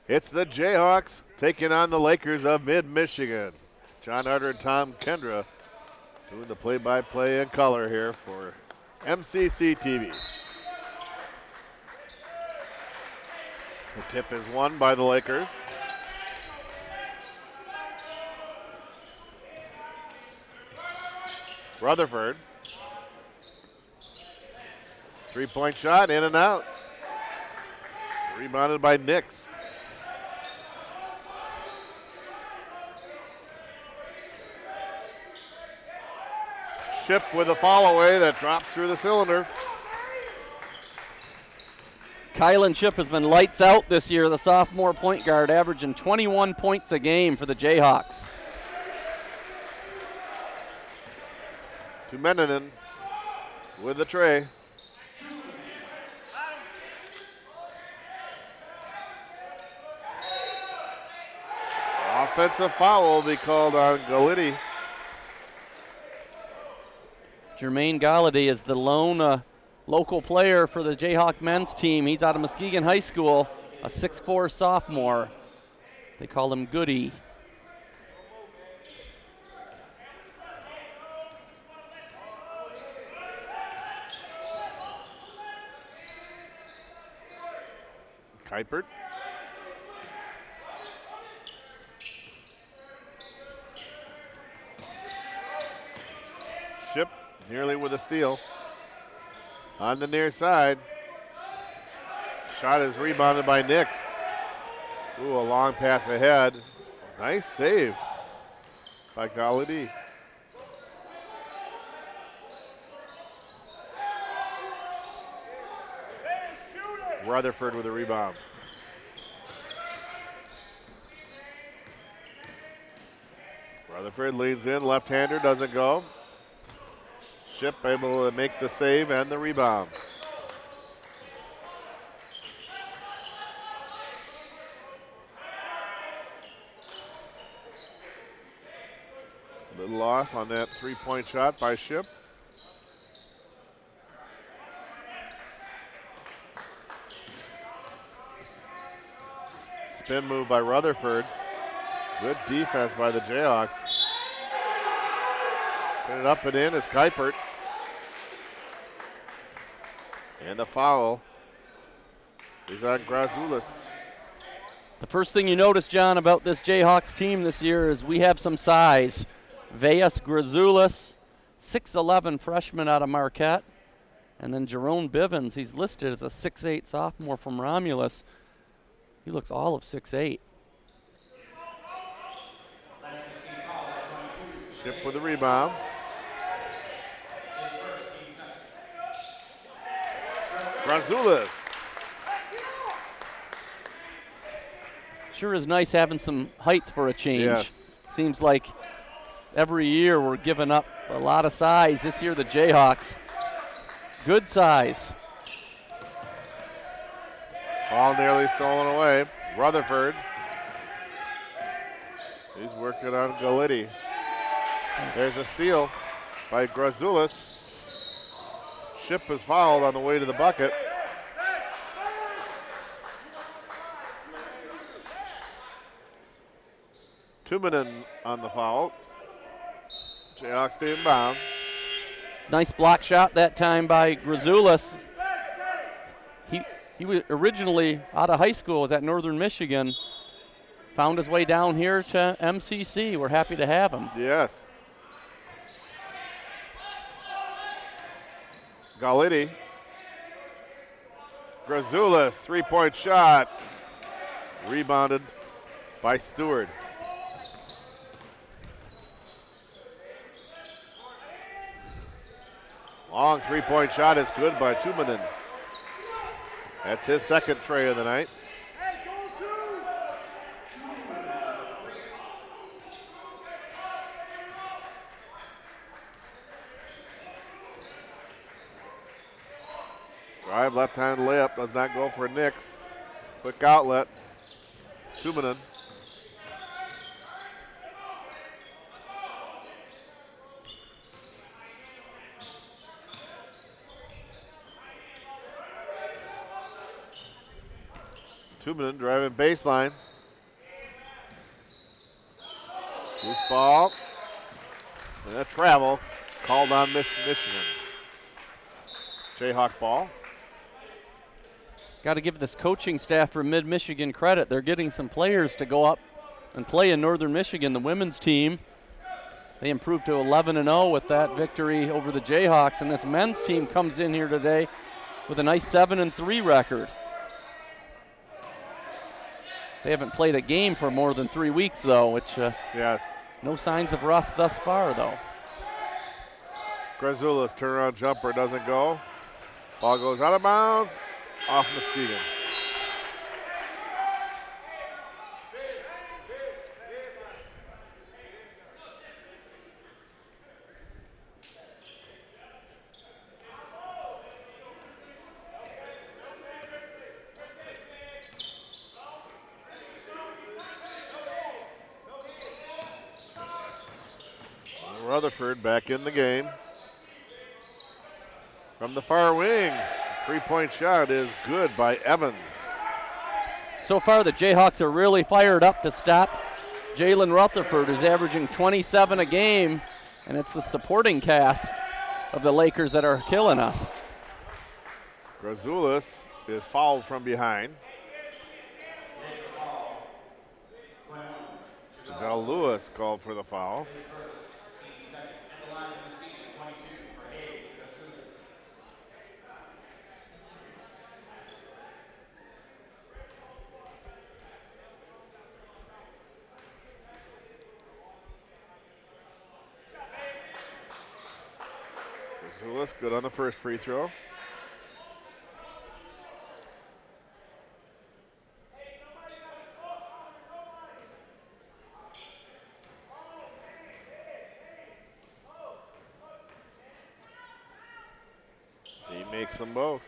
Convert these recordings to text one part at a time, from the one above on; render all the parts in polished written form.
It's the Jayhawks taking on the Lakers of Mid-Michigan. John Arter and Tom Kendra doing the play-by-play in color here for MCC TV. The tip is won by the Lakers. Rutherford. Three-point shot, in and out. Rebounded by Nix. Ship with a fall away that drops through the cylinder. Kylan Ship has been lights out this year, the sophomore point guard, averaging 21 points a game for the Jayhawks. To Meninen with the tray. Offensive foul will be called on Galitti. Jermaine Galladay is the lone local player for the Jayhawk men's team. He's out of Muskegon High School, a 6'4" sophomore. They call him Goody. Kuipert. Ship nearly with a steal. On the near side. Shot is rebounded by Nix. Ooh, a long pass ahead. Nice save by Galladay. Rutherford with a rebound. Rutherford leads in, left-hander doesn't go. Ship able to make the save and the rebound. A little off on that three-point shot by Ship. Spin move by Rutherford. Good defense by the Jayhawks. Put it up and in is Kuipert. And the foul is on Grazulis. The first thing you notice, John, about this Jayhawks team this year is we have some size. Veas Grazulis, 6'11" freshman out of Marquette. And then Jerome Bivens, he's listed as a 6'8" sophomore from Romulus. He looks all of 6'8". Ship with the rebound. Grazulis. Sure is nice having some height for a change. Yes. Seems like every year we're giving up a lot of size. This year the Jayhawks, good size. Ball nearly stolen away. Rutherford. He's working on Galitti. There's a steal by Grazulis. Ship is fouled on the way to the bucket. Tuminen on the foul. Jayhawks stay in bound. Nice block shot that time by Grazulis. He was originally out of high school, was at Northern Michigan. Found his way down here to MCC. We're happy to have him. Yes. Galitti. Grazulis, three-point shot. Rebounded by Stewart. Long three-point shot is good by Tuminen. That's his second tray of the night. Drive, left-hand layup, does not go for Nix. Quick outlet. Tuminen. Tumanen driving baseline. Loose ball. And a travel called on Michigan. Jayhawk ball. Got to give this coaching staff from Mid-Michigan credit. They're getting some players to go up and play in Northern Michigan. The women's team, they improved to 11-0 with that victory over the Jayhawks, and this men's team comes in here today with a nice 7-3 record. They haven't played a game for more than 3 weeks, though, which yes. No signs of rust thus far, though. Grazula's turnaround jumper doesn't go. Ball goes out of bounds, off Muskegon. Rutherford back in the game. From the far wing, three-point shot is good by Evans. So far, the Jayhawks are really fired up to stop Jalen Rutherford, who's averaging 27 a game, and it's the supporting cast of the Lakers that are killing us. Grazulis is fouled from behind. Javale Lewis called for the foul. Grazulis good on the first free throw. He makes them both.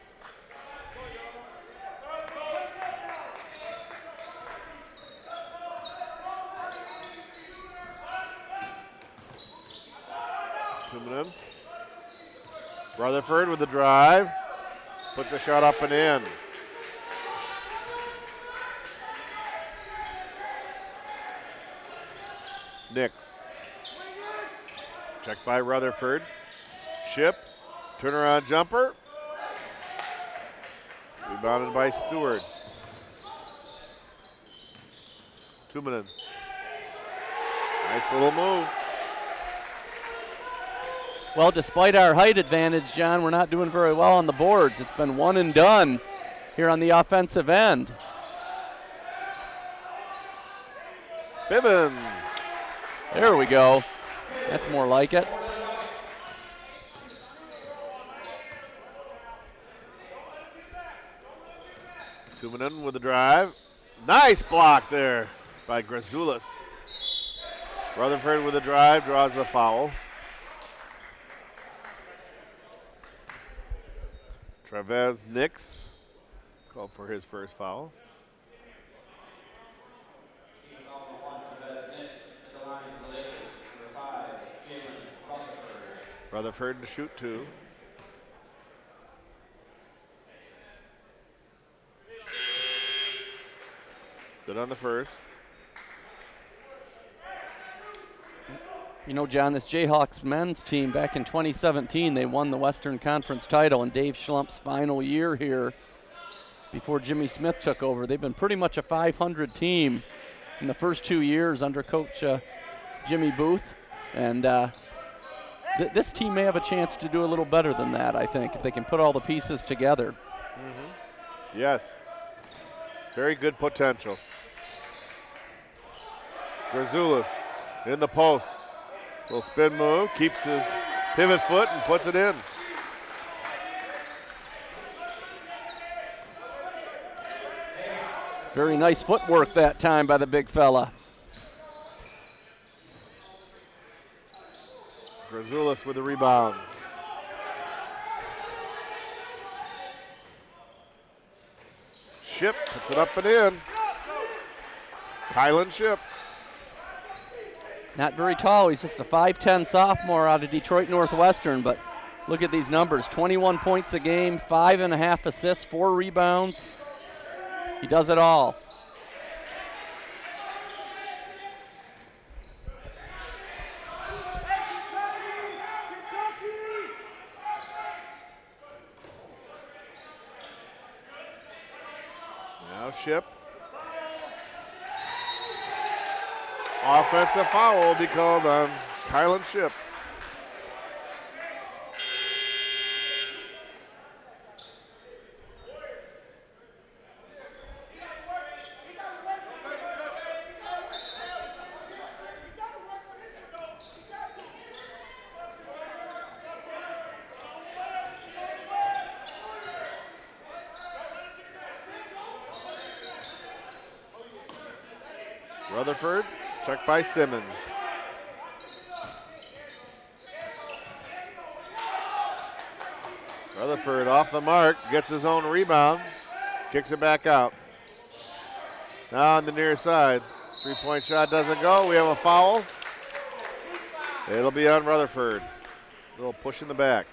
Tumanen. Rutherford with the drive. Puts the shot up and in. Nix. Checked by Rutherford. Ship. Turnaround jumper. Rebounded by Stewart. Tumanen. Nice little move. Well, despite our height advantage, John, we're not doing very well on the boards. It's been one and done here on the offensive end. Bivens. There we go. That's more like it. Tumanen with the drive. Nice block there by Grazulis. Rutherford with the drive, draws the foul. Travez Nix called for his first foul. Rutherford to shoot two. Good on the first. You know, John, this Jayhawks men's team back in 2017, they won the Western Conference title in Dave Schlump's final year here before Jimmy Smith took over. They've been pretty much a 500 team in the first 2 years under Coach Jimmy Booth. And this team may have a chance to do a little better than that, I think, if they can put all the pieces together. Mm-hmm. Yes. Very good potential. Grazulis in the post. Little spin move, keeps his pivot foot and puts it in. Very nice footwork that time by the big fella. Grazulis with the rebound. Ship puts it up and in. Kylan Ship. Not very tall. He's just a 5'10 sophomore out of Detroit Northwestern, but look at these numbers. 21 points a game, 5.5 assists, 4 rebounds. He does it all. Now Ship. Offensive foul will be called on Kylan Ship. Rutherford, checked by Simmons. Rutherford off the mark, gets his own rebound, kicks it back out. Now on the near side, three-point shot doesn't go. We have a foul. It'll be on Rutherford. A little push in the back.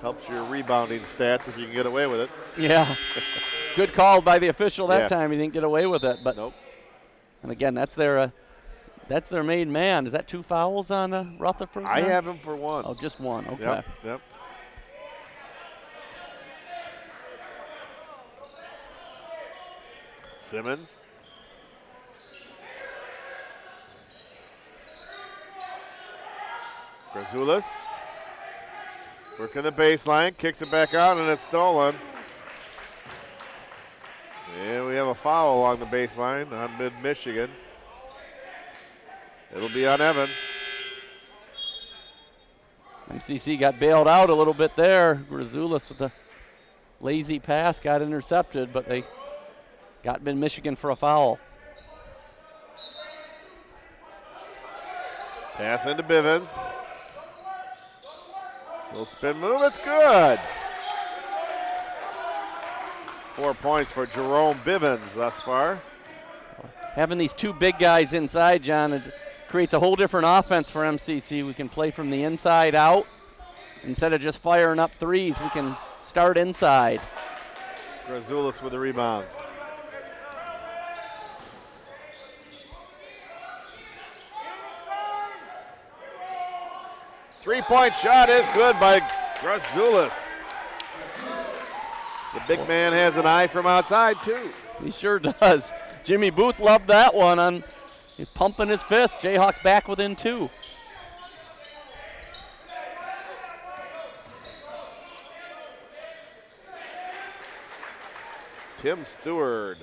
Helps your rebounding stats if you can get away with it. Yeah. Good call by the official that Yes. time. He didn't get away with it, but Nope. And again, that's their main man. Is that 2 fouls on Rutherford? I now? have him for one. Oh, just one. Okay. Yep. Simmons. Grazoulis. Working the baseline, kicks it back out, and it's stolen. And we have a foul along the baseline on Mid-Michigan. It'll be on Evans. MCC got bailed out a little bit there. Grazoulis with a lazy pass got intercepted, but they got Mid-Michigan for a foul. Pass into Bivens. Little spin move, it's good. 4 points for Jerome Bivens thus far. Having these 2 big guys inside, John, it creates a whole different offense for MCC. We can play from the inside out. Instead of just firing up threes, we can start inside. Grazoulis with the rebound. Three-point shot is good by Grazoulis. The big man has an eye from outside, too. He sure does. Jimmy Booth loved that one. He's pumping his fist. Jayhawks back within 2. Tim Stewart.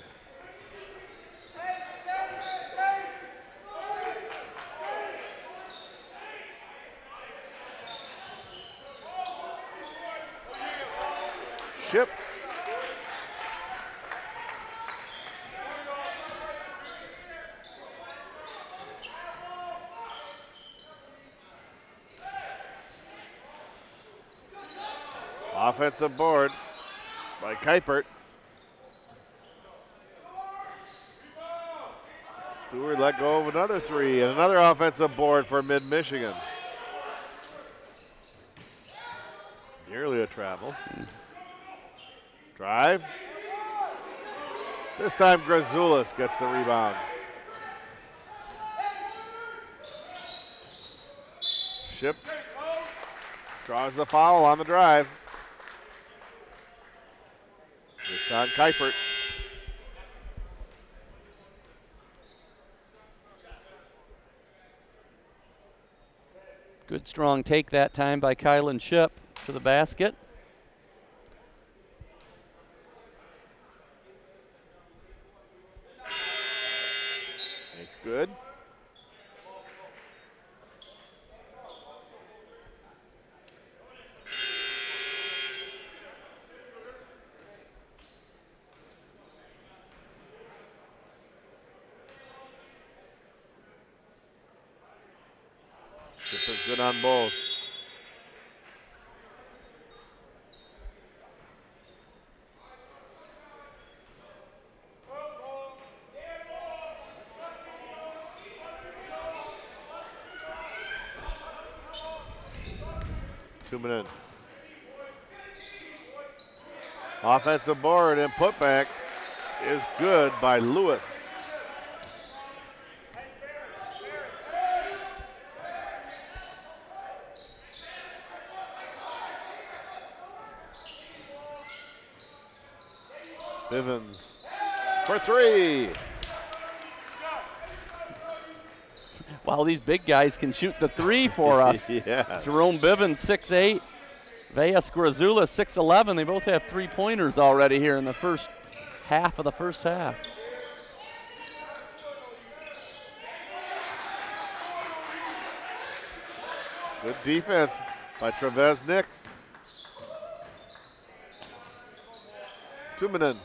Ship. Offensive board by Kuipert. Stewart let go of another 3 and another offensive board for Mid-Michigan. Nearly a travel. Drive. This time Grazoulis gets the rebound. Ship draws the foul on the drive. It's on Kuipert. Good strong take that time by Kylan Ship to the basket. It's good. Ship is good on both. Two minutes. Offensive board and putback is good by Lewis. Bivens for three. Wow, these big guys can shoot the three for us. Yeah. Jerome Bivens, 6'8". Veas Grazula, 6'11". They both have three-pointers already here in the first half of the first half. Good defense by Travis Nix. Tumanen.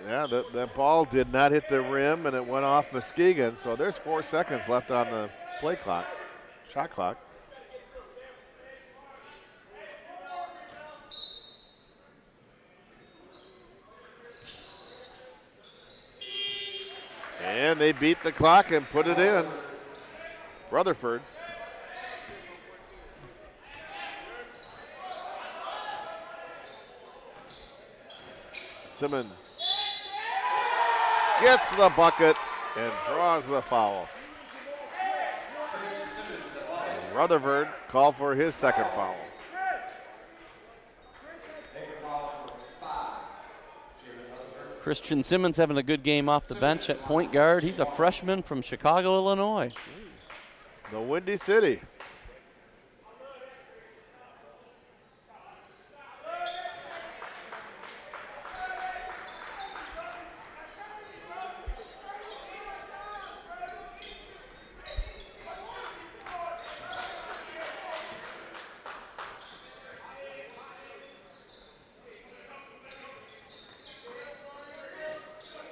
Yeah, that ball did not hit the rim, and it went off Muskegon. So there's 4 seconds left on the play clock, shot clock. And they beat the clock and put it in. Rutherford. Simmons gets the bucket and draws the foul. And Rutherford called for his second foul. Christian Simmons having a good game off the bench at point guard. He's a freshman from Chicago, Illinois. The Windy City.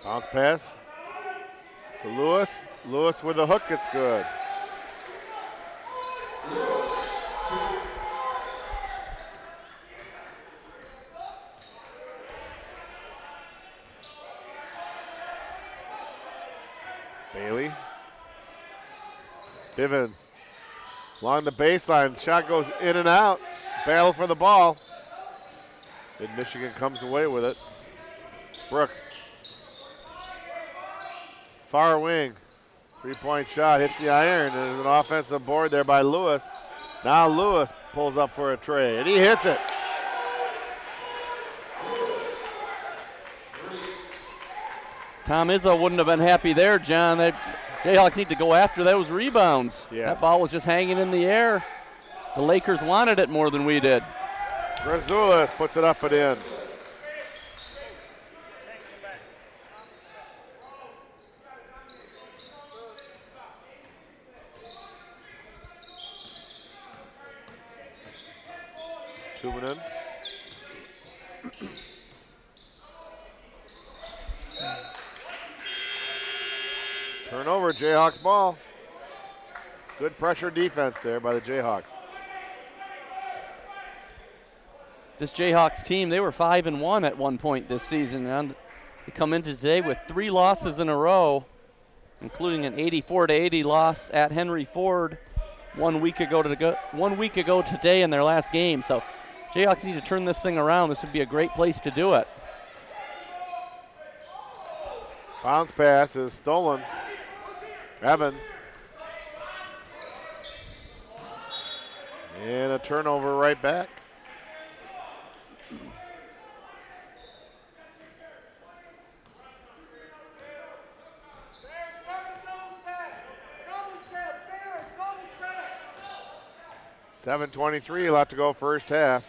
Bounce pass to Lewis. Lewis with a hook, it's good. Bailey. Bivens along the baseline. Shot goes in and out. Battle for the ball. Mid-Michigan comes away with it. Brooks. Far wing. Three-point shot hits the iron. There's an offensive board there by Lewis. Now Lewis pulls up for a tray, and he hits it. Tom Izzo wouldn't have been happy there, John. Jayhawks need to go after those rebounds. Yeah. That ball was just hanging in the air. The Lakers wanted it more than we did. Grazula puts it up and in. Tumanen. Turnover, Jayhawks ball. Good pressure defense there by the Jayhawks. This Jayhawks team, they were 5-1 at one point this season, and they come into today with 3 losses in a row, including an 84-80 loss at Henry Ford 1 week ago today in their last game. So Jayhawks need to turn this thing around. This would be a great place to do it. Bounce pass is stolen. Evans. And a turnover right back. .7:23 left to go first half.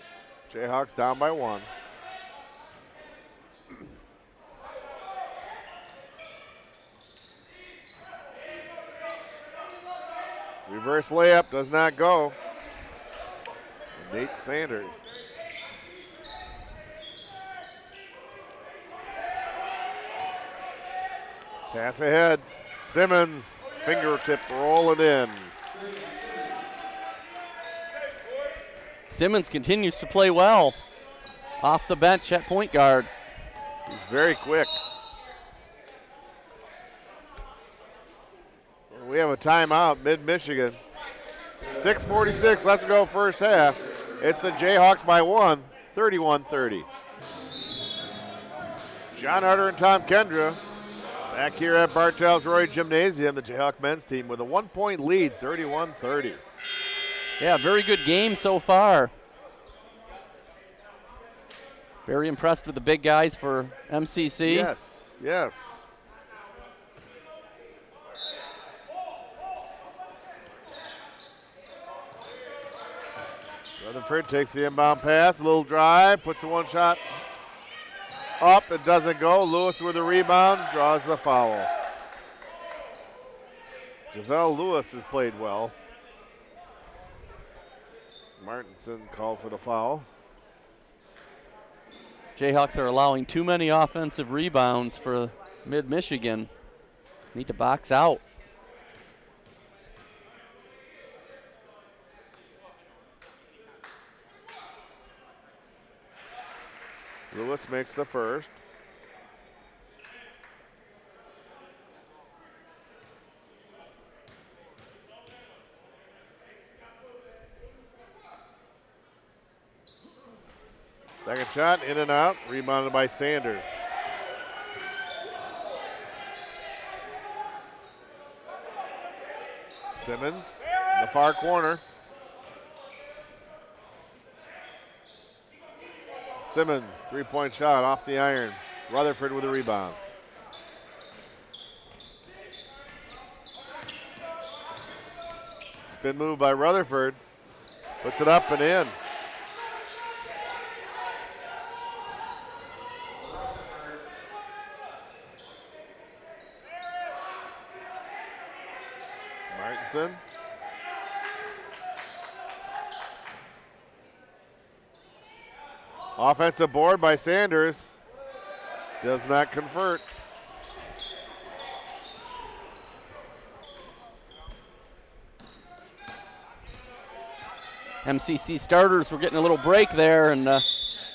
Jayhawks down by 1. Reverse layup does not go. Nate Sanders. Pass ahead. Simmons, fingertip rolling in. Simmons continues to play well off the bench at point guard. He's very quick. We have a timeout, Mid-Michigan. 6:46 left to go first half. It's the Jayhawks by 1, 31-30. John Harder and Tom Kendra back here at Bartels Roy Gymnasium, the Jayhawk men's team with a 1-point lead, 31-30. Yeah, very good game so far. Very impressed with the big guys for MCC. Yes, yes. Rutherford takes the inbound pass, a little drive, puts the one shot up, it doesn't go. Lewis with the rebound, draws the foul. Javelle Lewis has played well. Martinson called for the foul. Jayhawks are allowing too many offensive rebounds for Mid-Michigan. Need to box out. Lewis makes the first. Second shot, in and out, rebounded by Sanders. Simmons in the far corner. Simmons, three-point shot off the iron. Rutherford with a rebound. Spin move by Rutherford. Puts it up and in. Martinson. Offensive board by Sanders. Does not convert. MCC starters were getting a little break there, and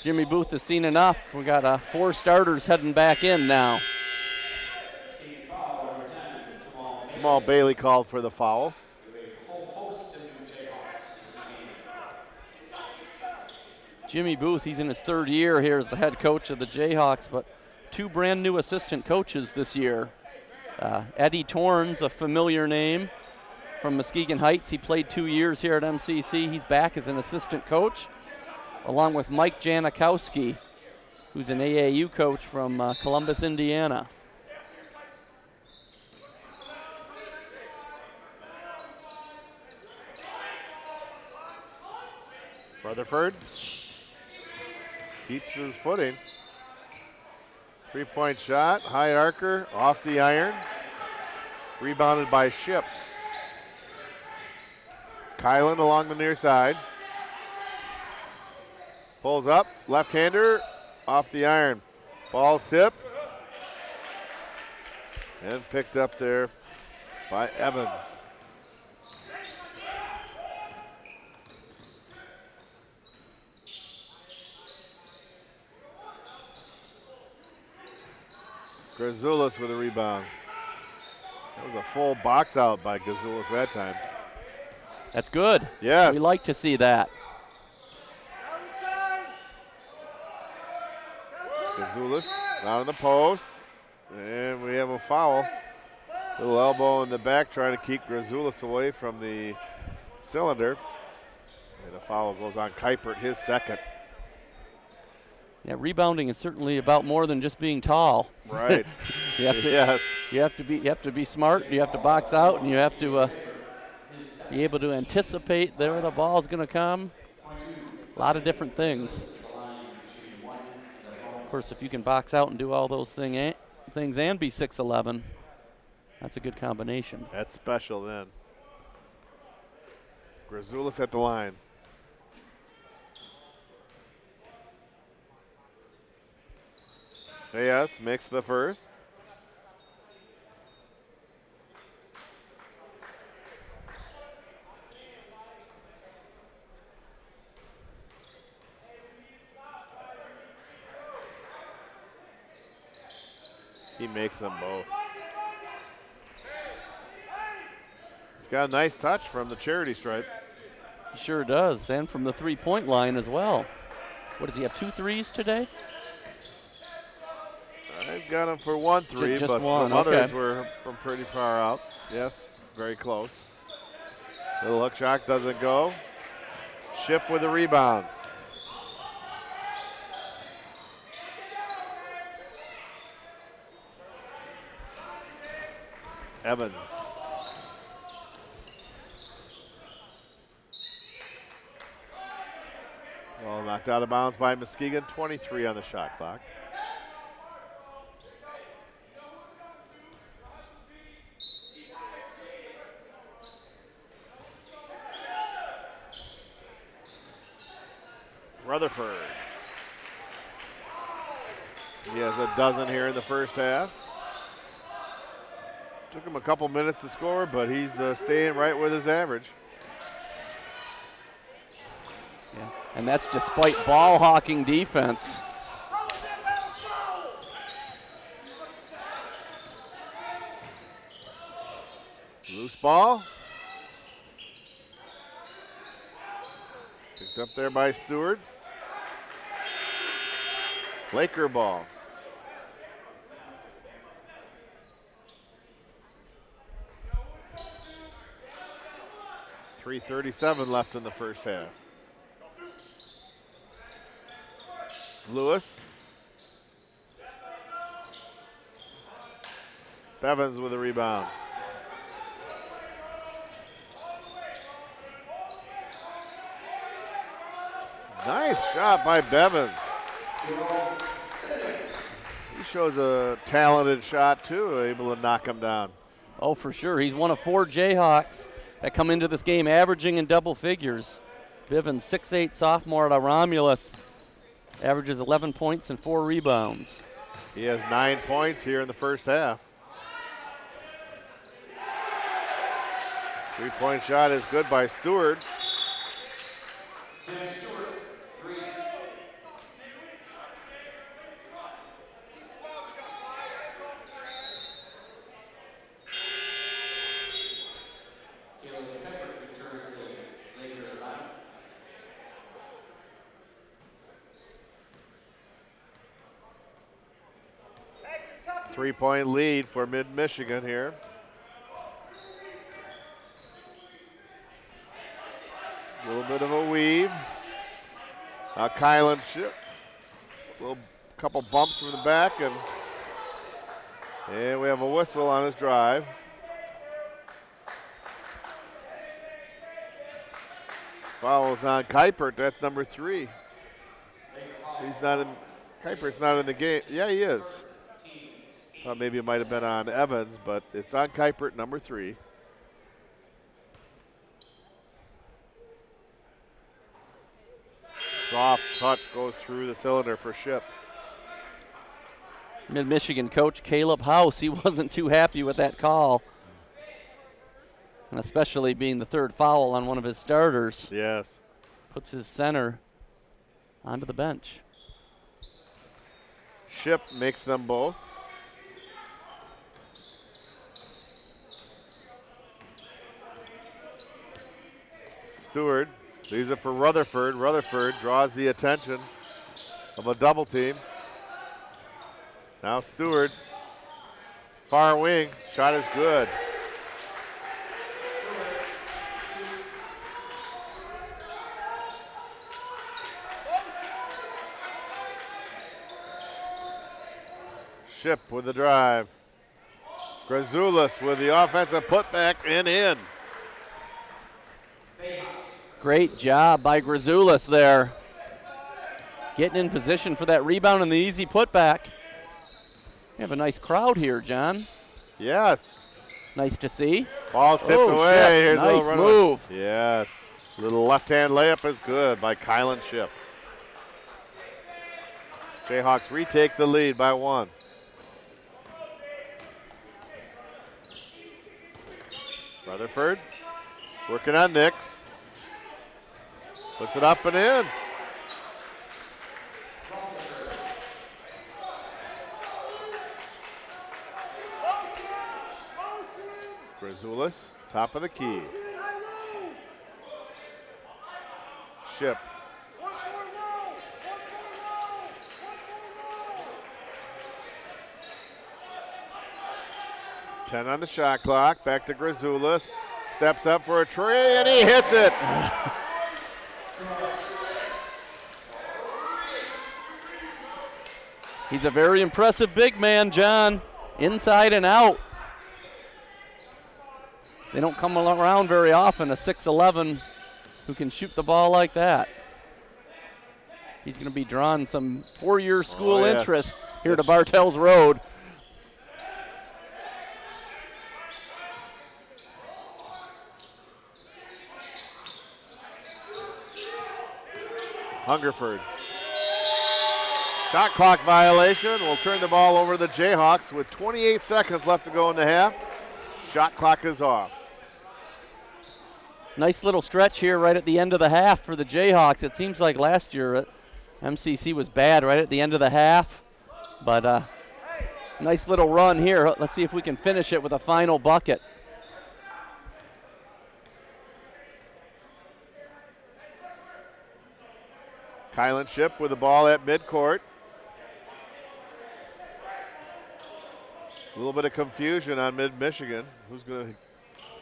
Jimmy Booth has seen enough. We got 4 starters heading back in now. Jamal Bailey called for the foul. Jimmy Booth, he's in his 3rd year here as the head coach of the Jayhawks, but 2 brand new assistant coaches this year. Eddie Torrens, a familiar name from Muskegon Heights. He played 2 years here at MCC. He's back as an assistant coach, along with Mike Janikowski, who's an AAU coach from Columbus, Indiana. Rutherford keeps his footing. 3-point shot, high arcer, off the iron. Rebounded by Ship. Kylan along the near side. Pulls up, left-hander, off the iron. Ball's tipped. And picked up there by Evans. Grazoulis with a rebound. That was a full box out by Grazoulis that time. That's good. Yes. We like to see that. Grazoulis down in the post. And we have a foul. Little elbow in the back trying to keep Grazoulis away from the cylinder. And the foul goes on Kuipert, his 2nd. Yeah, rebounding is certainly about more than just being tall. Right. Yes. You have to be smart. You have to box out, and you have to be able to anticipate where the ball's going to come. A lot of different things. Of course, if you can box out and do all those things and be 6'11", that's a good combination. That's special then. Grazoulis at the line. Fayez makes the first. He makes them both. He's got a nice touch from the charity stripe. Sure does, and from the three-point line as well. What does he have, 2 threes today? I've got him for 1 3, Just but one, some others okay. were from pretty far out. Yes, very close. Little hook shot doesn't go. Ship with the rebound. Evans. Well, knocked out of bounds by Muskegon. 23 on the shot clock. Rutherford. He has a dozen here in the first half. Took him a couple minutes to score, but he's staying right with his average. Yeah, and that's despite ball hawking defense. Loose ball. Picked up there by Stewart. Laker ball. .337 left in the first half. Lewis. Bevins with a rebound. Nice shot by Bevins. He shows a talented shot too, able to knock him down. Oh, for sure. He's one of 4 Jayhawks that come into this game averaging in double figures. Bivens, 6'8" sophomore out of Romulus, averages 11 points and 4 rebounds. He has 9 points here in the first half. 3-point shot is good by Stewart. Tim Stewart, 3. 3-point lead for Mid-Michigan here. A little bit of a weave. Kylan Ship. Couple bumps from the back, and we have a whistle on his drive. Fouls on Kuipert. That's number 3. He's not in. Kuipert's not in the game. Yeah, he is. Thought maybe it might have been on Evans, but it's on Kuipert, number 3. Soft touch goes through the cylinder for Ship. Mid-Michigan coach Caleb House, he wasn't too happy with that call. And especially being the 3rd foul on one of his starters. Yes. Puts his center onto the bench. Ship makes them both. Stewart leaves it for Rutherford. Rutherford draws the attention of a double team. Now Stewart, far wing, shot is good. Ship with the drive. Grazoulis with the offensive putback and in. Great job by Grazoulis there. Getting in position for that rebound and the easy putback. We have a nice crowd here, John. Yes. Nice to see. Ball tipped away. Here's nice a move. Yes. Little left-hand layup is good by Kylan Ship. Jayhawks retake the lead by 1. Rutherford working on Nix. Puts it up and in. Grazoulis, top of the key. Ship. Ten on the shot clock. Back to Grazoulis. Steps up for a three, and he hits it. He's a very impressive big man, John. Inside and out. They don't come around very often, a 6'11" who can shoot the ball like that. He's going to be drawing some four-year school interest here to Bartels Road. Hungerford. Shot clock violation. We'll turn the ball over to the Jayhawks with 28 seconds left to go in the half. Shot clock is off. Nice little stretch here right at the end of the half for the Jayhawks. It seems like last year MCC was bad right at the end of the half, but nice little run here. Let's see if we can finish it with a final bucket. Kylan Ship with the ball at midcourt. A little bit of confusion on Mid-Michigan. Who's going to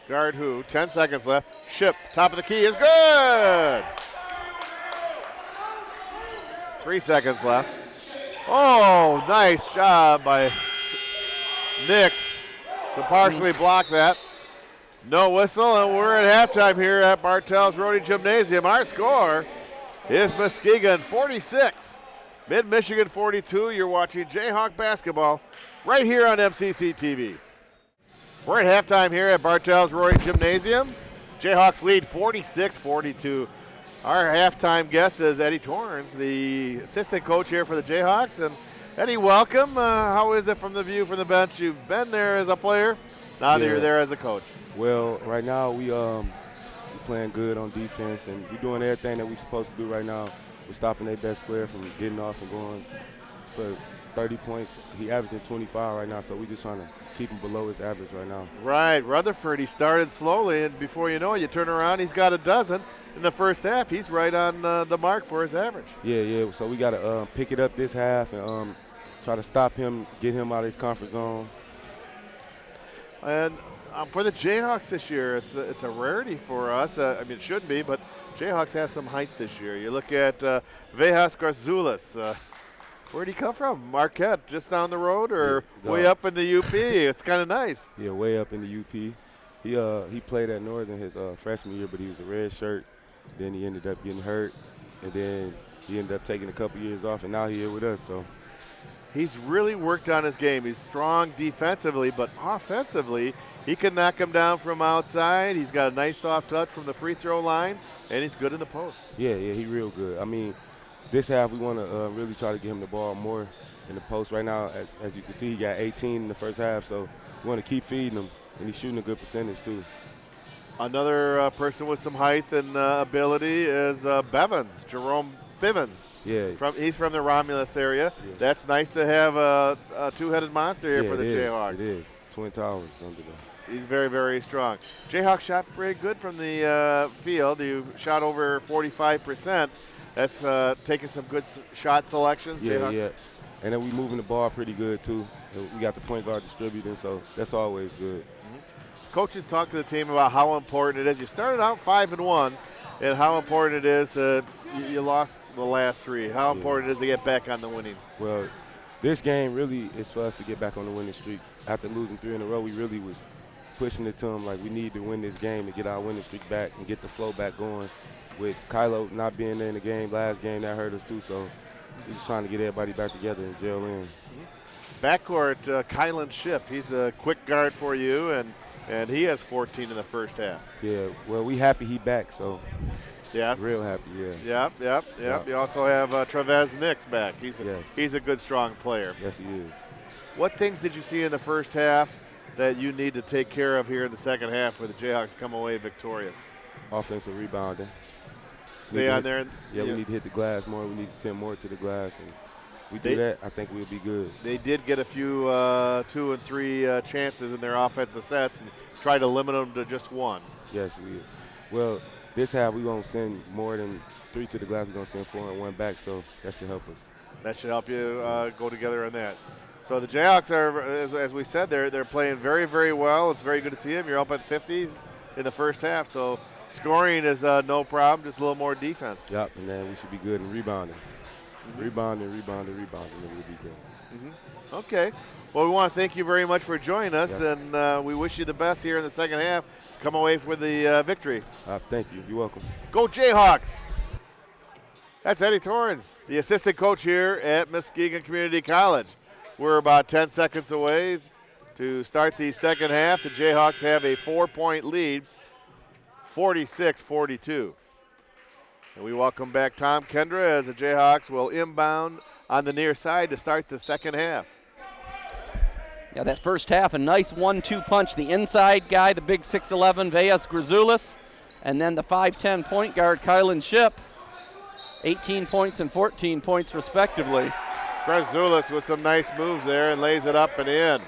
guard who? 10 seconds left. Ship, top of the key is good. 3 seconds left. Oh, nice job by Nix to partially block that. No whistle, and we're at halftime here at Bartels Road Gymnasium. Our score is Muskegon 46, Mid-Michigan 42. You're watching Jayhawk basketball right here on MCC TV. We're at halftime here at Bartels Roy Gymnasium. Jayhawks lead 46-42. Our halftime guest is Eddie Torrens, the assistant coach here for the Jayhawks. And Eddie, welcome. How is it from the view from the bench? You've been there as a player. Now that you're there as a coach. Well, right now we playing good on defense, and we're doing everything that we're supposed to do right now. We're stopping their best player from getting off and going for 30 points. He averaging 25 right now, so we're just trying to keep him below his average right now. Right, Rutherford, he started slowly, and before you know it, you turn around, he's got a dozen. In the first half, he's right on the mark for his average. Yeah, so we got to pick it up this half and try to stop him, get him out of his comfort zone. And for the Jayhawks this year, it's a rarity for us. I mean, it shouldn't be, but Jayhawks have some height this year. You look at Vejas Grazoulis. Where'd he come from? Marquette, just down the road, or way up in the UP? It's kind of nice. Yeah, way up in the UP. He played at Northern his freshman year, but he was a red shirt. Then he ended up getting hurt, and then he ended up taking a couple years off, and now he's here with us. So he's really worked on his game. He's strong defensively, but offensively, he can knock him down from outside. He's got a nice soft touch from the free throw line, and he's good in the post. Yeah, he's real good. I mean, this half we want to really try to get him the ball more in the post. Right now, as you can see, he got 18 in the first half, so we want to keep feeding him, and he's shooting a good percentage too. Another person with some height and ability is Bevins, Jerome Bivens. Yeah. He's from the Romulus area. Yeah. That's nice to have a two-headed monster here for the Jayhawks. It is. Twin Towers under there. He's very, very strong. Jayhawks shot pretty good from the field. You shot over 45%. That's taking some good shot selections. Yeah, Jayhawks. yeah. And then we moving the ball pretty good too. We got the point guard distributing, so that's always good. Coaches talk to the team about how important it is. You started out 5-1, and how important it is that you lost the last three. How important it is to get back on the winning. Well, this game really is for us to get back on the winning streak. After losing 3 in a row, we really was pushing it to them like we need to win this game to get our winning streak back and get the flow back going. With Kylo not being there in the game, last game, that hurt us too. So we're just trying to get everybody back together and gel in. Backcourt, Kylan Ship. He's a quick guard for you, and he has 14 in the first half. Yeah, well, we happy he back, so yes. Real happy, yeah. Yep. You also have Trevez Nix back. He's a good, strong player. Yes, he is. What things did you see in the first half that you need to take care of here in the second half where the Jayhawks come away victorious? Offensive rebounding. Stay on there. We need to hit the glass more. We need to send more to the glass. And we do that, I think we'll be good. They did get a few 2 and 3 chances in their offensive sets and try to limit them to just one. Yes, well, this half we won't send more than 3 to the glass. We're going to send 4 and 1 back, so that should help us. That should help you go together on that. So the Jayhawks are, as we said, they're playing very, very well. It's very good to see them. You're up at 50s in the first half, so scoring is no problem, just a little more defense. Yep, and then we should be good in rebounding. Rebounding, and we'll be good. Okay. Well, we want to thank you very much for joining us, and we wish you the best here in the second half. Come away with the victory. Thank you. You're welcome. Go Jayhawks! That's Eddie Torrens, the assistant coach here at Muskegon Community College. We're about 10 seconds away to start the second half. The Jayhawks have a 4-point lead, 46-42. And we welcome back Tom Kendra as the Jayhawks will inbound on the near side to start the second half. Yeah, that first half, a nice 1-2 punch. The inside guy, the big 6'11", Veas Grzoulis, and then the 5'10" point guard, Kylan Ship. 18 points and 14 points respectively. Grzoulis with some nice moves there and lays it up and in.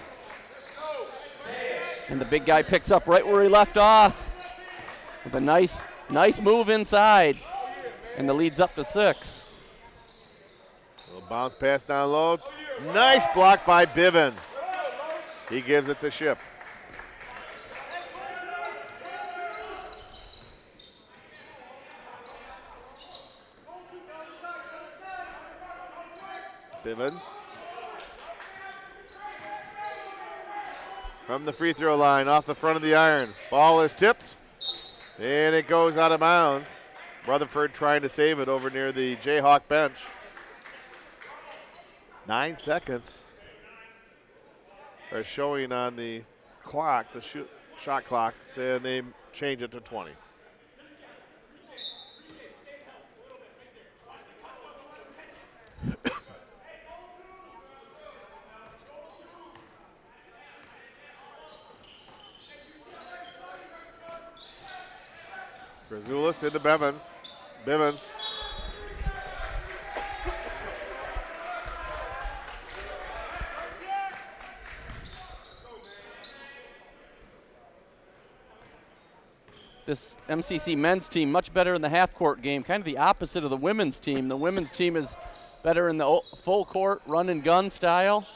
And the big guy picks up right where he left off with a nice move inside. And the lead's up to 6. Little bounce pass down low. Nice block by Bivens. He gives it to Ship. Bivens from the free throw line off the front of the iron. Ball is tipped and it goes out of bounds. Rutherford trying to save it over near the Jayhawk bench. 9 seconds are showing on the clock, the shot clock, and they change it to 20. Grzoulis into Bivens. Bivens. This MCC men's team much better in the half-court game, kind of the opposite of the women's team. The women's team is better in the full court, run and gun style.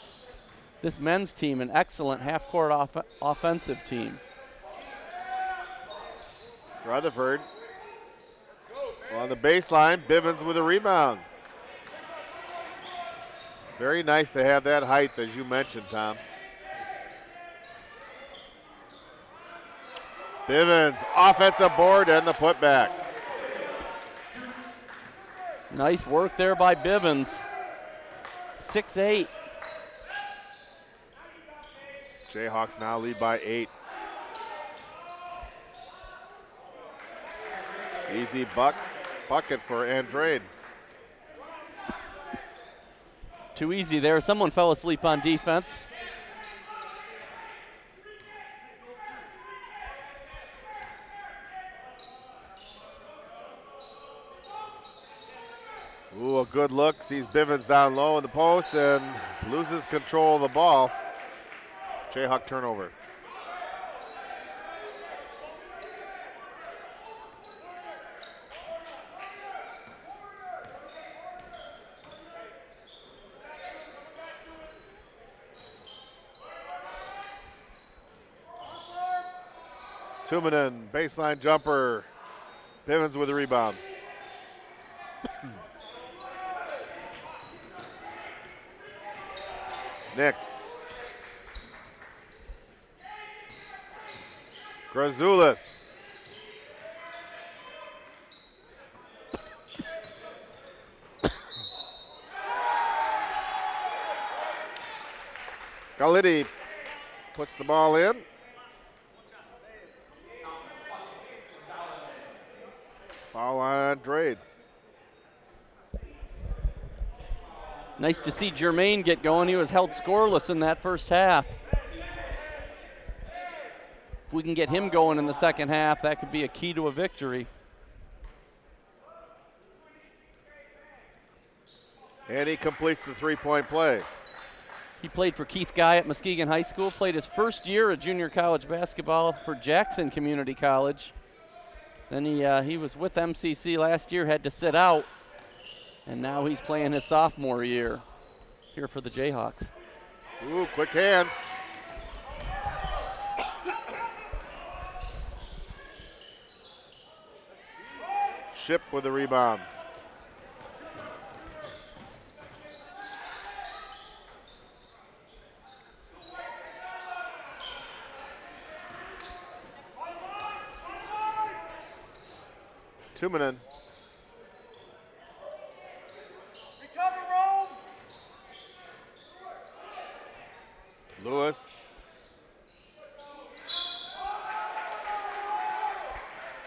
This men's team, an excellent half-court offensive team. Rutherford on the baseline. Bivens with a rebound. Very nice to have that height, as you mentioned, Tom. Bivens, offensive board and the putback. Nice work there by Bivens. 6'8". Jayhawks now lead by 8. Easy bucket for Andrade. Too easy there. Someone fell asleep on defense. Ooh, a good look. Sees Bivens down low in the post and loses control of the ball. Jayhawk turnover. Tumanen, baseline jumper. Bivens with a rebound. Nix. Grzoulis. Galidi puts the ball in. Foul on Andrade. Nice to see Jermaine get going. He was held scoreless in that first half. If we can get him going in the second half, that could be a key to a victory. And he completes the three-point play. He played for Keith Guy at Muskegon High School, played his first year of junior college basketball for Jackson Community College. Then he was with MCC last year, had to sit out, and now he's playing his sophomore year here for the Jayhawks. Ooh, quick hands. Ship with the rebound. Tumanen. Lewis.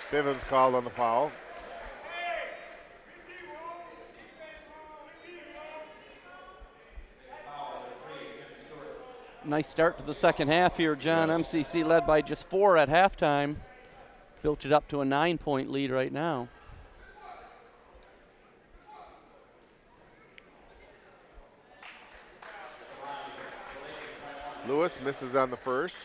Bivens called on the foul. Nice start to the second half here, John. Yes. MCC led by just 4 at halftime. Built it up to a 9-point lead right now. Lewis misses on the first.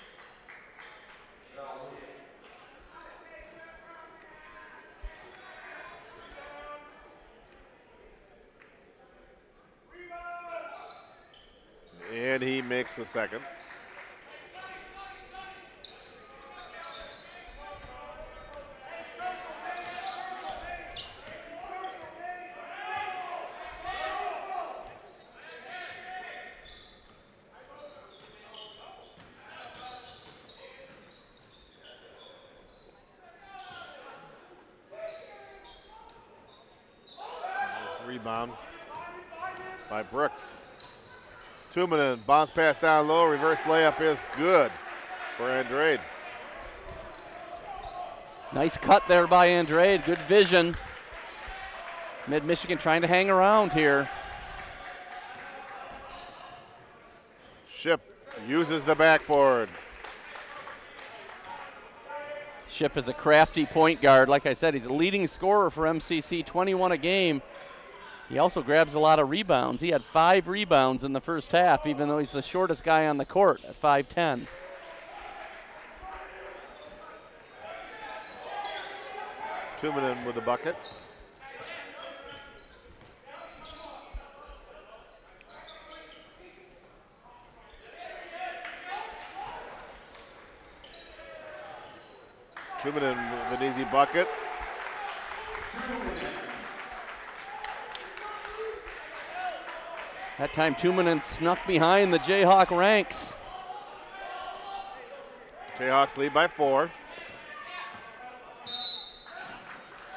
And he makes the second. Rebound by Brooks. Tumanen, bounce pass down low, reverse layup is good for Andrade. Nice cut there by Andrade, good vision. Mid-Michigan trying to hang around here. Ship uses the backboard. Ship is a crafty point guard. Like I said, he's a leading scorer for MCC, 21 a game. He also grabs a lot of rebounds. He had 5 rebounds in the first half, even though he's the shortest guy on the court at 5'10". Tumanen with the bucket. Tumanen with an easy bucket. That time Tumanen snuck behind the Jayhawk ranks. Jayhawks lead by 4.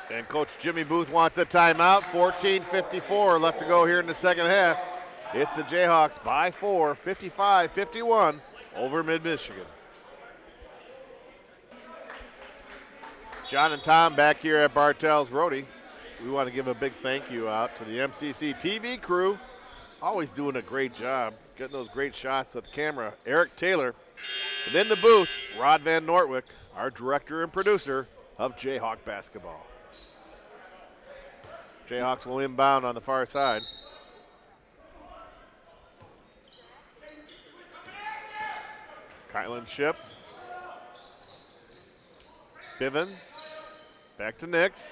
And Coach Jimmy Booth wants a timeout. 14:54 left to go here in the second half. It's the Jayhawks by 4, 55-51 over Mid-Michigan. John and Tom back here at Bartell's Roadie. We want to give a big thank you out to the MCC TV crew. Always doing a great job, getting those great shots with the camera. Eric Taylor. And in the booth, Rod Van Nortwick, our director and producer of Jayhawk basketball. Jayhawks will inbound on the far side. Kylan Ship. Bivens. Back to Nix.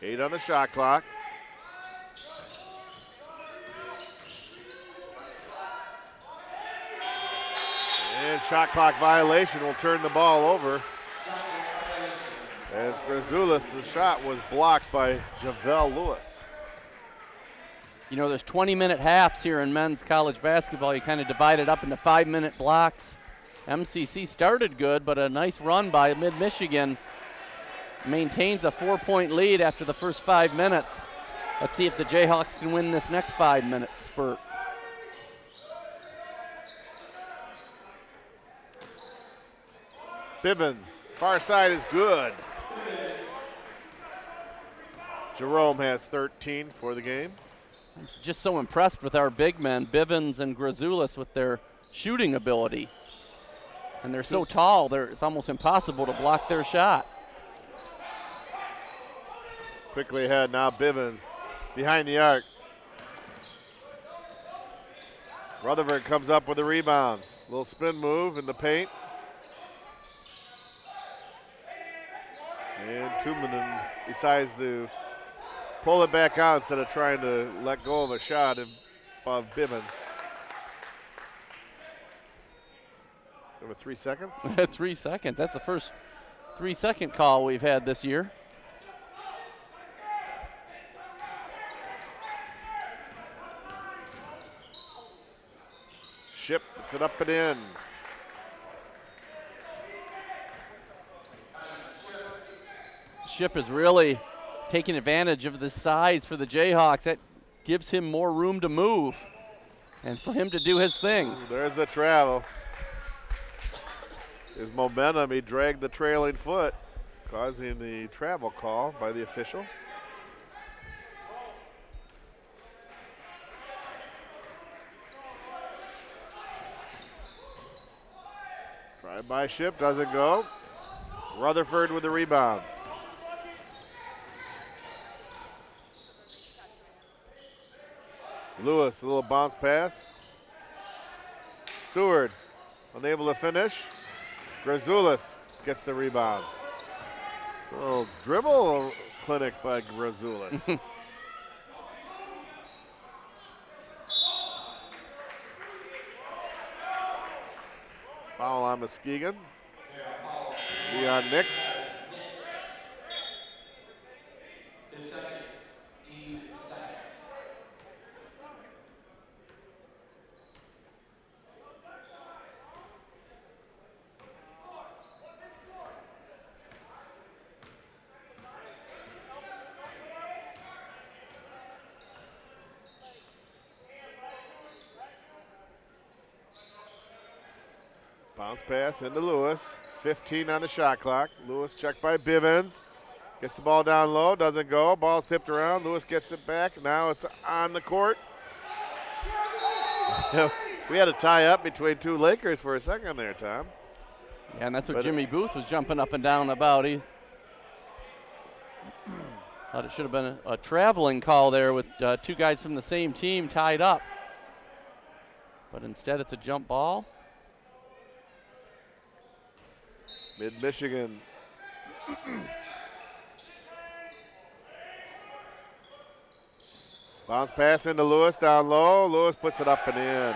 8 on the shot clock. And shot clock violation will turn the ball over. As Grazoulis, the shot was blocked by Javel Lewis. You know, there's 20-minute halves here in men's college basketball. You kind of divide it up into 5-minute blocks. MCC started good, but a nice run by Mid-Michigan maintains a 4-point lead after the first 5 minutes. Let's see if the Jayhawks can win this next 5-minute spurt. Bivens, far side is good. Jerome has 13 for the game. I'm just so impressed with our big men, Bivens and Grazoulis, with their shooting ability. And they're so tall, it's almost impossible to block their shot. Quickly ahead now, Bivens behind the arc. Rutherford comes up with a rebound. Little spin move in the paint. And Tumanen decides to pull it back out instead of trying to let go of a shot above Bivens. Over 3 seconds? 3 seconds. That's the first 3-second call we've had this year. Ship puts it up and in. Ship is really taking advantage of the size for the Jayhawks. That gives him more room to move and for him to do his thing. Ooh, there's the travel. His momentum, he dragged the trailing foot, causing the travel call by the official. Drive by Ship, doesn't go. Rutherford with the rebound. Lewis, a little bounce pass. Stewart, unable to finish. Grazoulis gets the rebound. A little dribble clinic by Grazoulis. Foul on Muskegon. Be on Nix. His second, team second. Bounce pass into Lewis. 15 on the shot clock. Lewis checked by Bivens. Gets the ball down low, doesn't go. Ball's tipped around. Lewis gets it back. Now it's on the court. We had a tie up between two Lakers for a second there, Tom. Yeah, and that's what Jimmy Booth was jumping up and down about. He thought it should have been a traveling call there with two guys from the same team tied up. But instead it's a jump ball. Mid-Michigan. Bounce pass into Lewis down low. Lewis puts it up and in.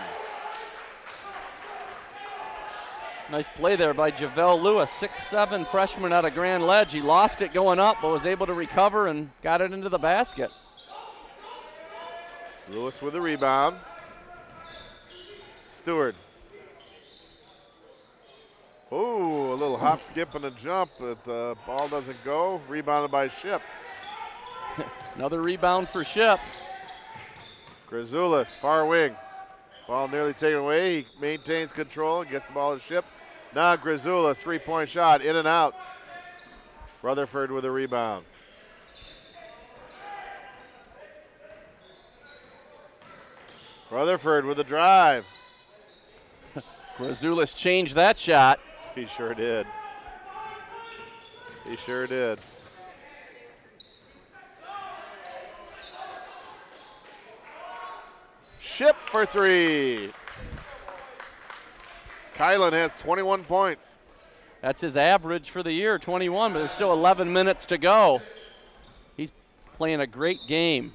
Nice play there by JaVale Lewis, 6'7" freshman out of Grand Ledge. He lost it going up, but was able to recover and got it into the basket. Lewis with the rebound. Stewart. Ooh, a little hop, skip, and a jump, but the ball doesn't go. Rebounded by Ship. Another rebound for Ship. Grazoulis, far wing. Ball nearly taken away. He maintains control and gets the ball to Ship. Now Grazoulis, three-point shot, in and out. Rutherford with a rebound. Rutherford with a drive. Grazoulis changed that shot. He sure did. He sure did. Ship for three. Kylan has 21 points. That's his average for the year, 21, but there's still 11 minutes to go. He's playing a great game.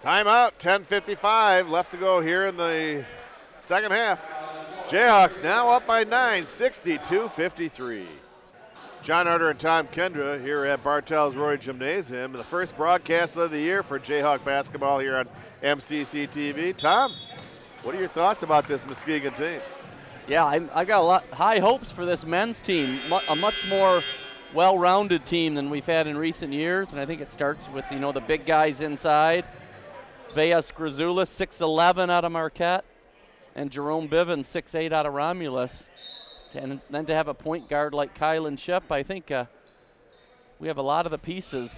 Timeout, 10:55 left to go here in the second half. Jayhawks now up by 9, 62-53. John Arter and Tom Kendra here at Bartels Roy Gymnasium. The first broadcast of the year for Jayhawk basketball here on MCC TV. Tom, what are your thoughts about this Muskegon team? Yeah, I've got high hopes for this men's team, a much more well-rounded team than we've had in recent years, and I think it starts with, the big guys inside. Veas Grazoulis, 6'11" out of Marquette, and Jerome Bivens, 6'8" out of Romulus. And then to have a point guard like Kylan Ship, I think we have a lot of the pieces.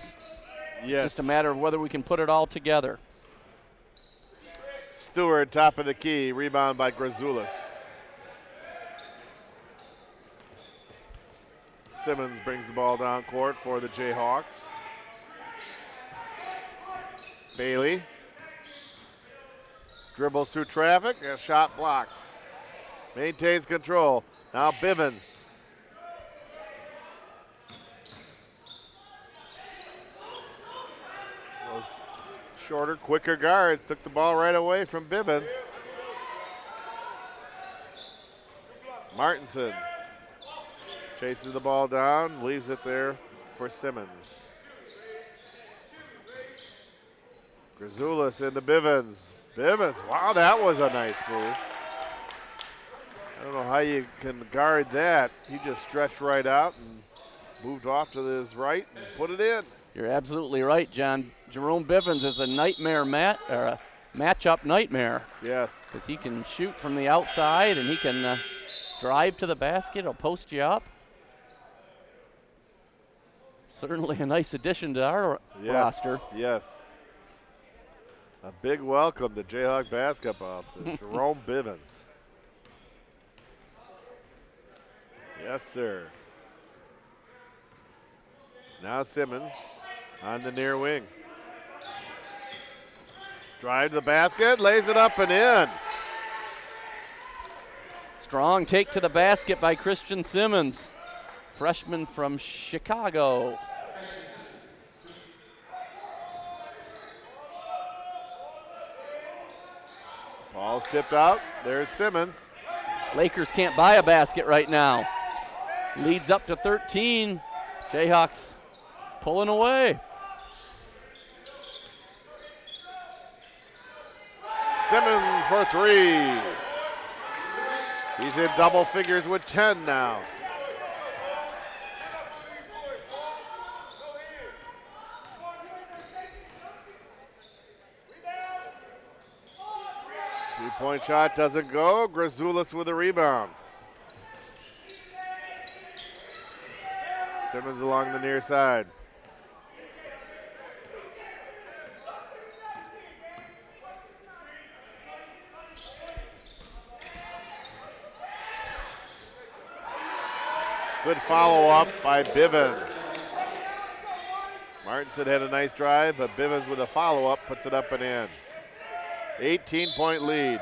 Yes. It's just a matter of whether we can put it all together. Stewart, top of the key, rebound by Grazoulis. Simmons brings the ball down court for the Jayhawks. Bailey dribbles through traffic, a shot blocked. Maintains control. Now Bivens. shorter, quicker guards took the ball right away from Bivens. Martinson chases the ball down, leaves it there for Simmons. Grazoulis into Bivens. Bivens, wow, that was a nice move. I don't know how you can guard that. He just stretched right out and moved off to his right and put it in. You're absolutely right, John. Jerome Bivens is a nightmare a matchup nightmare. Yes. Because he can shoot from the outside and he can drive to the basket. He'll post you up. Certainly a nice addition to our roster. Yes. A big welcome to Jayhawk basketball to Jerome Bivens. Yes, sir. Now Simmons on the near wing. Drive to the basket, lays it up and in. Strong take to the basket by Christian Simmons, freshman from Chicago. Ball's tipped out. There's Simmons. Lakers can't buy a basket right now. Leads up to 13. Jayhawks pulling away. Simmons for three. He's in double figures with 10 now. Three-point shot doesn't go. Grazoulis with a rebound. Simmons along the near side. Good follow-up by Bivens. Martinson had a nice drive, but Bivens with a follow-up puts it up and in. 18-point lead.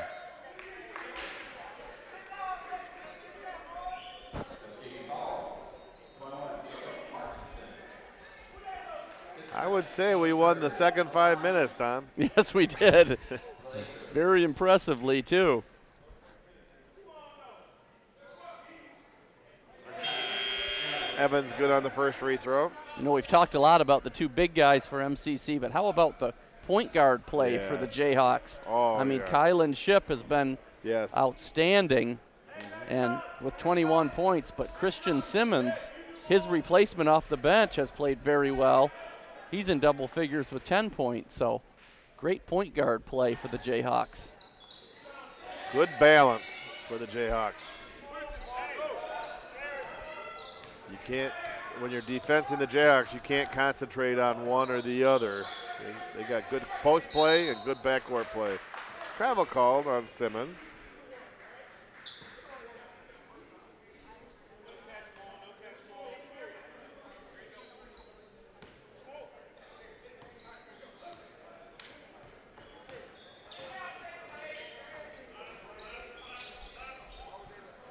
I would say we won the second 5 minutes, Tom. Yes, we did. Very impressively, too. Evans good on the first free throw. You know, we've talked a lot about the two big guys for MCC, but how about the point guard play for the Jayhawks? Oh, I mean, yes. Kylan Shipp has been Yes. outstanding and with 21 points, but Christian Simmons, his replacement off the bench, has played very well. He's in double figures with 10 points, so great point guard play for the Jayhawks. Good balance for the Jayhawks. You can't, when you're defensing the Jayhawks, you can't concentrate on one or the other. They got good post play and good backcourt play. Travel called on Simmons.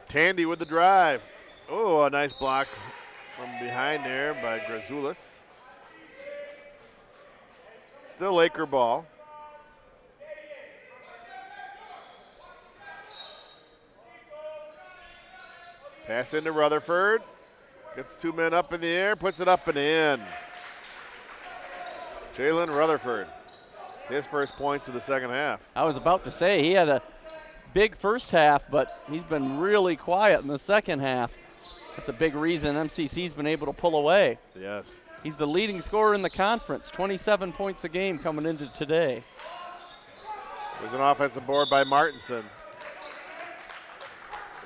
Tandy with the drive. Oh, a nice block from behind there by Grazoulis. Still Laker ball. Pass into Rutherford. Gets two men up in the air, puts it up and in. Jalen Rutherford, his first points of the second half. I was about to say he had a big first half, but he's been really quiet in the second half. That's a big reason MCC's been able to pull away. Yes. He's the leading scorer in the conference, 27 points a game coming into today. There's an offensive board by Martinson.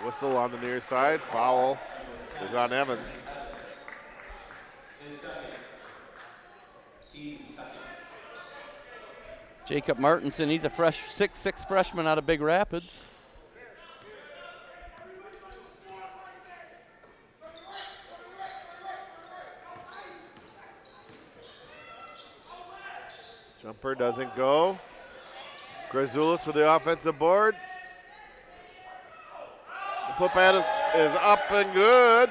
Whistle on the near side. Foul is on Evans. Jacob Martinson, he's a 6'6" freshman out of Big Rapids. Jumper doesn't go. Grazoulis with the offensive board. The putback is up and good.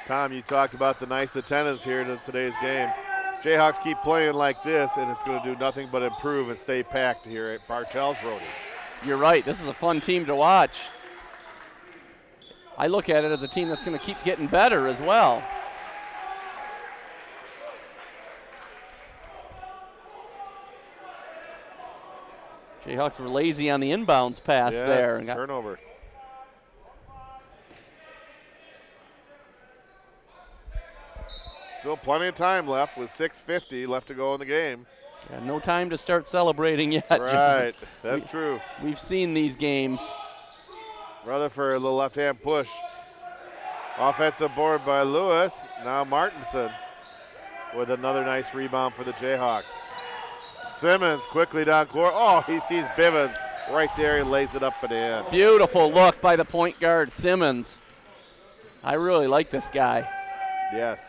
Tom, you talked about the nice attendance here in today's game. Jayhawks keep playing like this, and it's going to do nothing but improve and stay packed here at Bartell's Roadie. You're right. This is a fun team to watch. I look at it as a team that's going to keep getting better as well. Jayhawks were lazy on the inbounds pass there. And turnover. Still plenty of time left with 6:50 left to go in the game. Yeah, no time to start celebrating yet. Right, that's true. We've seen these games. Rutherford, a little left-hand push. Offensive board by Lewis. Now Martinson with another nice rebound for the Jayhawks. Simmons quickly down court. Oh, he sees Bivens right there. He lays it up and in. Beautiful look by the point guard, Simmons. I really like this guy. Yes.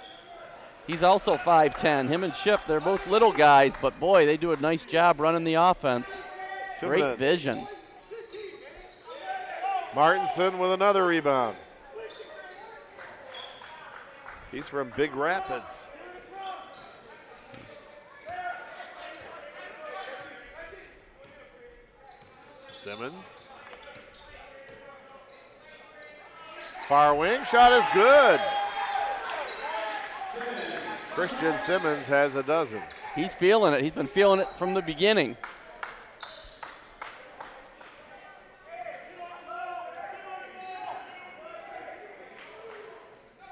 He's also 5'10". Him and Chip, they're both little guys, but boy, they do a nice job running the offense. Great vision. Martinson with another rebound. He's from Big Rapids. Simmons. Far wing shot is good. Christian Simmons has a dozen. He's feeling it. He's been feeling it from the beginning.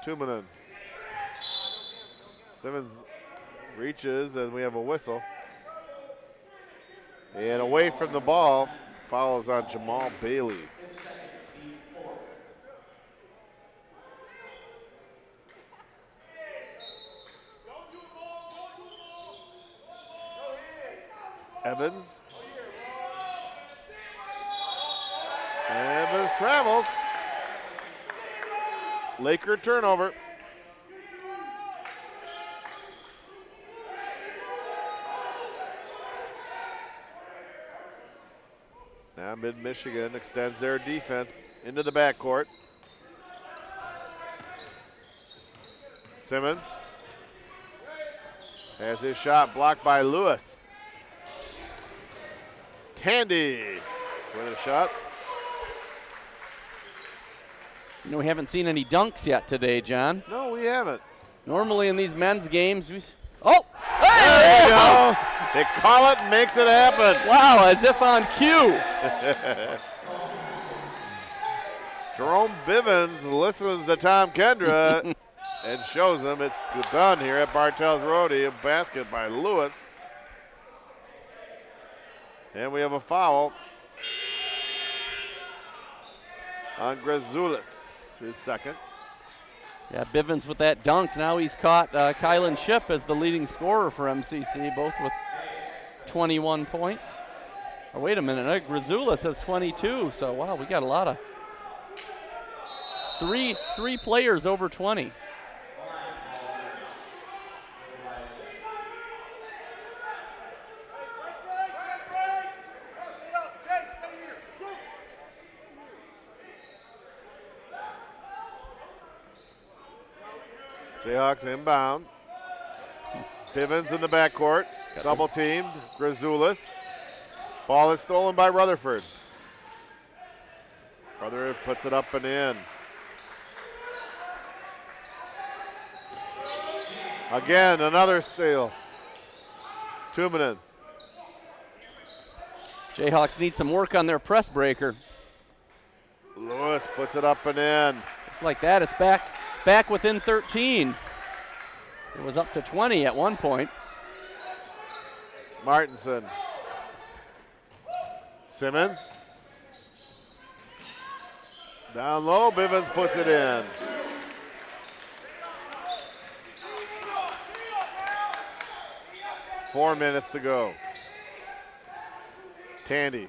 Tumanen. Simmons reaches and we have a whistle. And away from the ball, foul is on Jamal Bailey. Evans. Evans travels. Laker turnover. Now Mid-Michigan extends their defense into the backcourt. Simmons has his shot blocked by Lewis. Tandy with a shot. You know, we haven't seen any dunks yet today, John. No, we haven't. Normally in these men's games, oh! There you go. They call it and makes it happen. Wow, as if on cue. Jerome Bivens listens to Tom Kendra and shows him it's done here at Bartell's Roadie. A basket by Lewis. And we have a foul on Grazoulis, his second. Yeah, Bivens with that dunk. Now he's caught Kylan Shipp as the leading scorer for MCC, both with 21 points. Oh, wait a minute, Grazoulis has 22, so wow, we got a lot of three players over 20. Jayhawks inbound. Bivens in the backcourt. Double teamed. Grazoulis. Ball is stolen by Rutherford. Rutherford puts it up and in. Again, another steal. Tumanen. Jayhawks need some work on their press breaker. Lewis puts it up and in. Just like that, it's back within 13. It was up to 20 at one point. Martinson. Simmons. Down low, Bivens puts it in. Four minutes to go. Tandy.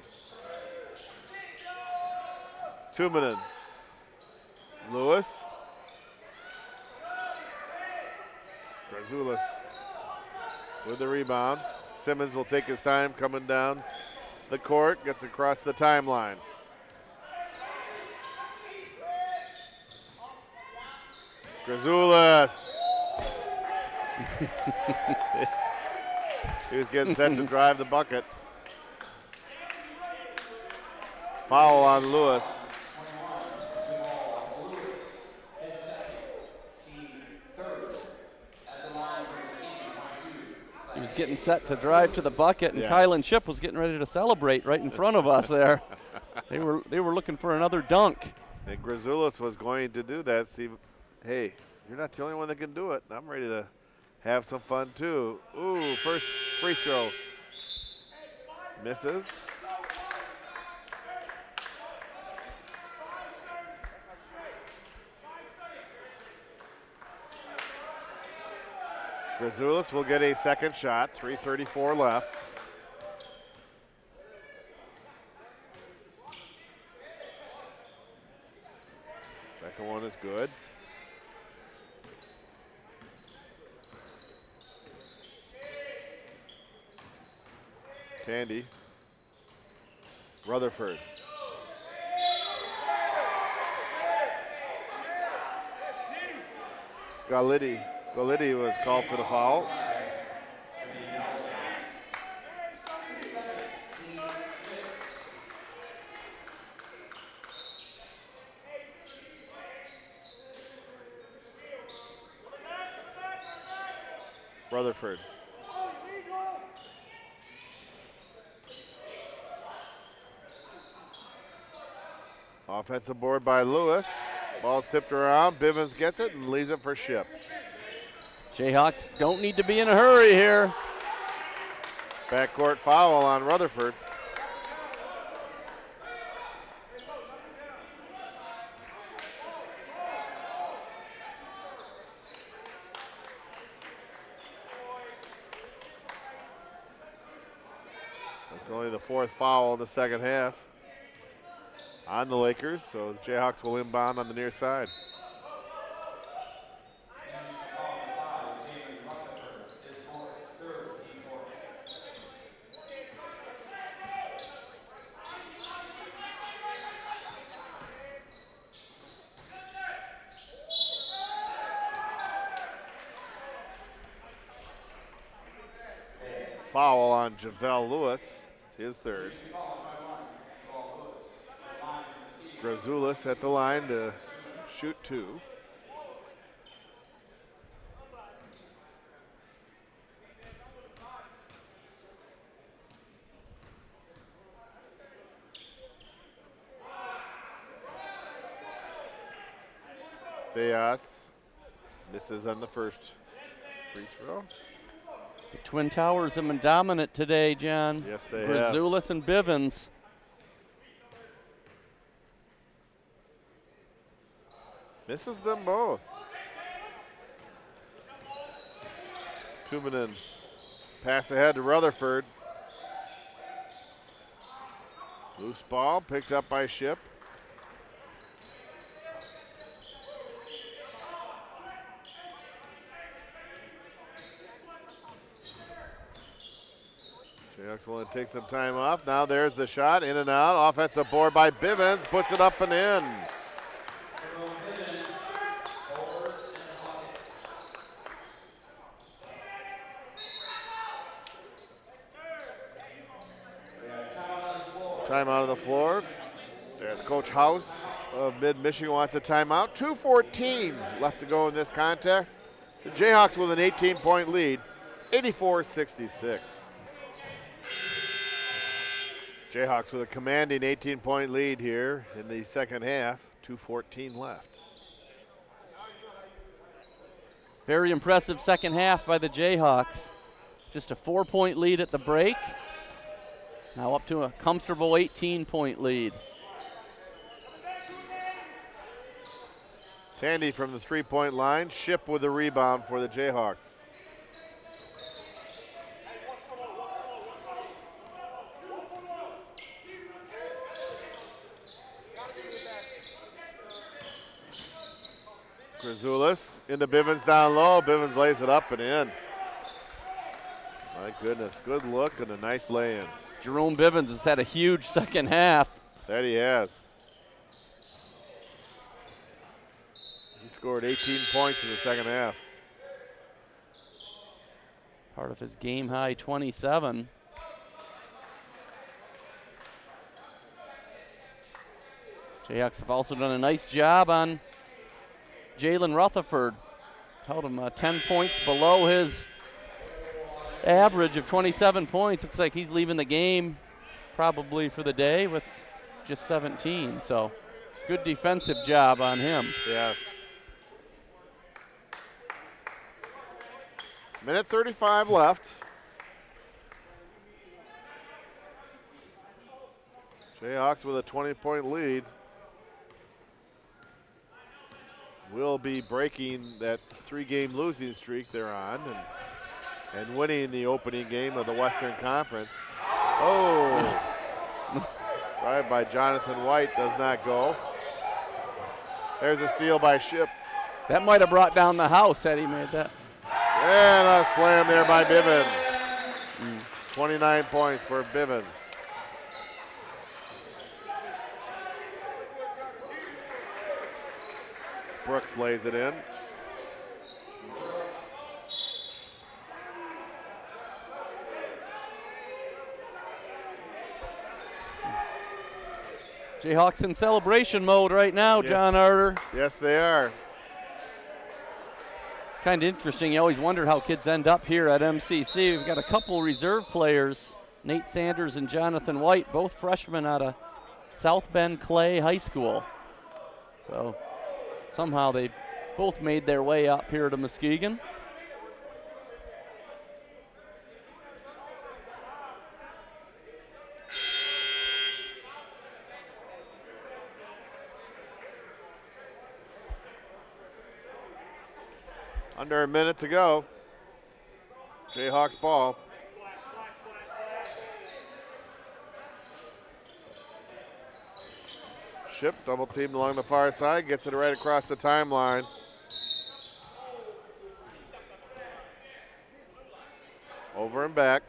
Tumanen. Lewis. Grazoulis with the rebound. Simmons will take his time coming down the court, gets across the timeline. Grazoulis. He was getting set to drive the bucket. Foul on Lewis. He was getting set to drive to the bucket, and Yes. Kylan Chip was getting ready to celebrate right in front of us there. They were looking for another dunk. And Grazoulis was going to do that. See, hey, you're not the only one that can do it. I'm ready to have some fun too. Ooh, first free throw. Misses. Grazoulis will get a second shot. 3:34 left. Second one is good. Tandy. Rutherford. Galitti was called for the foul. Rutherford. Offensive board by Lewis. Ball's tipped around. Bivens gets it and leaves it for Ship. Jayhawks don't need to be in a hurry here. Backcourt foul on Rutherford. That's only the fourth foul in the second half on the Lakers, so the Jayhawks will inbound on the near side. Foul on JaVale Lewis, his third. Grazoulis at the line to shoot two. Veas misses on the first free throw. The Twin Towers have been dominant today, John. Yes, they have. Grazoulis and Bivens. Misses them both. Tumanen pass ahead to Rutherford. Loose ball picked up by Ship. Jayhawks want to take some time off. Now there's the shot, in and out. Offensive board by Bivens, puts it up and in. Timeout on the floor. There's Coach House of Mid-Michigan wants a timeout. 2:14 left to go in this contest. The Jayhawks with an 18-point lead, 84-66. Jayhawks with a commanding 18-point lead here in the second half. 2:14 left. Very impressive second half by the Jayhawks. Just a 4-point lead at the break. Now up to a comfortable 18-point lead. Tandy from the three-point line. Ship with the rebound for the Jayhawks. Grazoulis into Bivens down low. Bivens lays it up and in. My goodness, good look and a nice lay-in. Jerome Bivens has had a huge second half. That he has. scored 18 points in the second half. Part of his game high 27. Jayhawks have also done a nice job on Jalen Rutherford. Held him 10 points below his average of 27 points. Looks like he's leaving the game probably for the day with just 17. So good defensive job on him. Yes. Minute 35 left. Jayhawks with a 20-point lead. Will be breaking that 3-game losing streak they're on and winning the opening game of the Western Conference. Oh, drive by Jonathan White does not go. There's a steal by Ship. That might have brought down the house had he made that. And a slam there by Bivens. 29 points for Bivens. Brooks lays it in. Jayhawks in celebration mode right now, Yes. John Arter. Yes, they are. Kind of interesting. You always wondered how kids end up here at MCC. We've got a couple reserve players, Nate Sanders and Jonathan White, both freshmen out of South Bend Clay High School. So somehow they both made their way up here to Muskegon. Under a minute to go. Jayhawks ball. Ship double teamed along the far side, gets it right across the timeline. Over and back.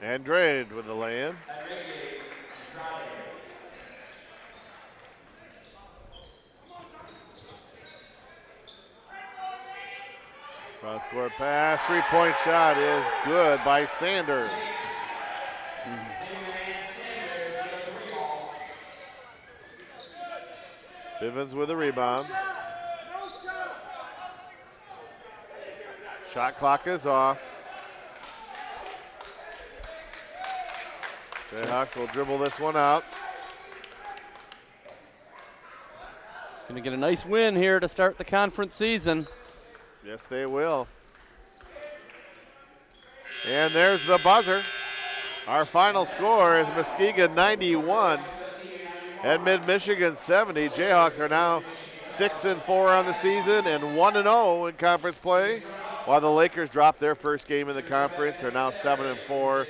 Andrade with the lay-in. Cross-court pass, three-point shot is good by Sanders. Bivens with a rebound. Shot clock is off. Jayhawks will dribble this one out. Gonna get a nice win here to start the conference season. Yes, they will. And there's the buzzer. Our final score is Muskegon 91 and Mid-Michigan 70. Jayhawks are now 6-4 on the season and 1-0 in conference play, while the Lakers dropped their first game in the conference, are now 7-4.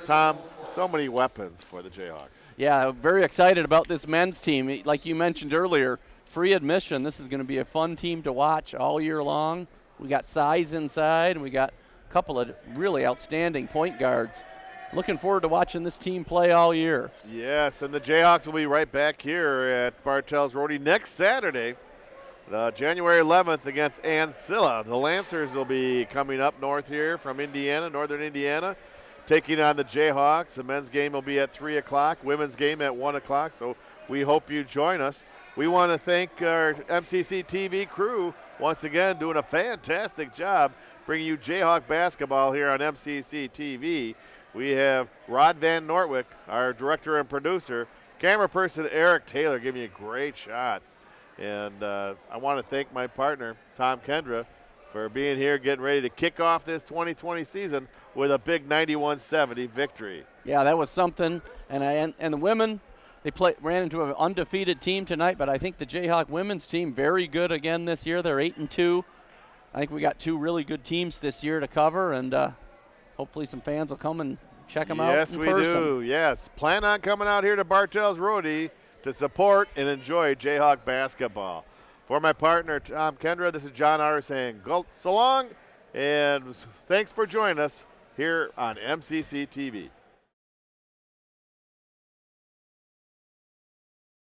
Tom, so many weapons for the Jayhawks. Yeah, very excited about this men's team. Like you mentioned earlier, free admission. This is going to be a fun team to watch all year long. We got size inside, and we got a couple of really outstanding point guards. Looking forward to watching this team play all year. Yes, and the Jayhawks will be right back here at Bartell's Roadie next Saturday, January 11th against Ancilla. The Lancers will be coming up north here from Indiana, northern Indiana, taking on the Jayhawks. The men's game will be at 3 o'clock, women's game at 1 o'clock, so we hope you join us. We want to thank our MCC TV crew once again, doing a fantastic job bringing you Jayhawk basketball here on MCC TV. We have Rod Van Nortwick, our director and producer, camera person Eric Taylor giving you great shots. And I want to thank my partner, Tom Kendra, for being here, getting ready to kick off this 2020 season with a big 91-70 victory. Yeah, that was something. And the women, they ran into an undefeated team tonight, but I think the Jayhawk women's team very good again this year. They're 8-2. I think we got two really good teams this year to cover, and hopefully some fans will come and check them out Yes, in we person. do. Yes. Plan on coming out here to Bartell's Roadie to support and enjoy Jayhawk basketball. For my partner, Tom Kendra, this is John R. saying go so long, and thanks for joining us here on MCC TV.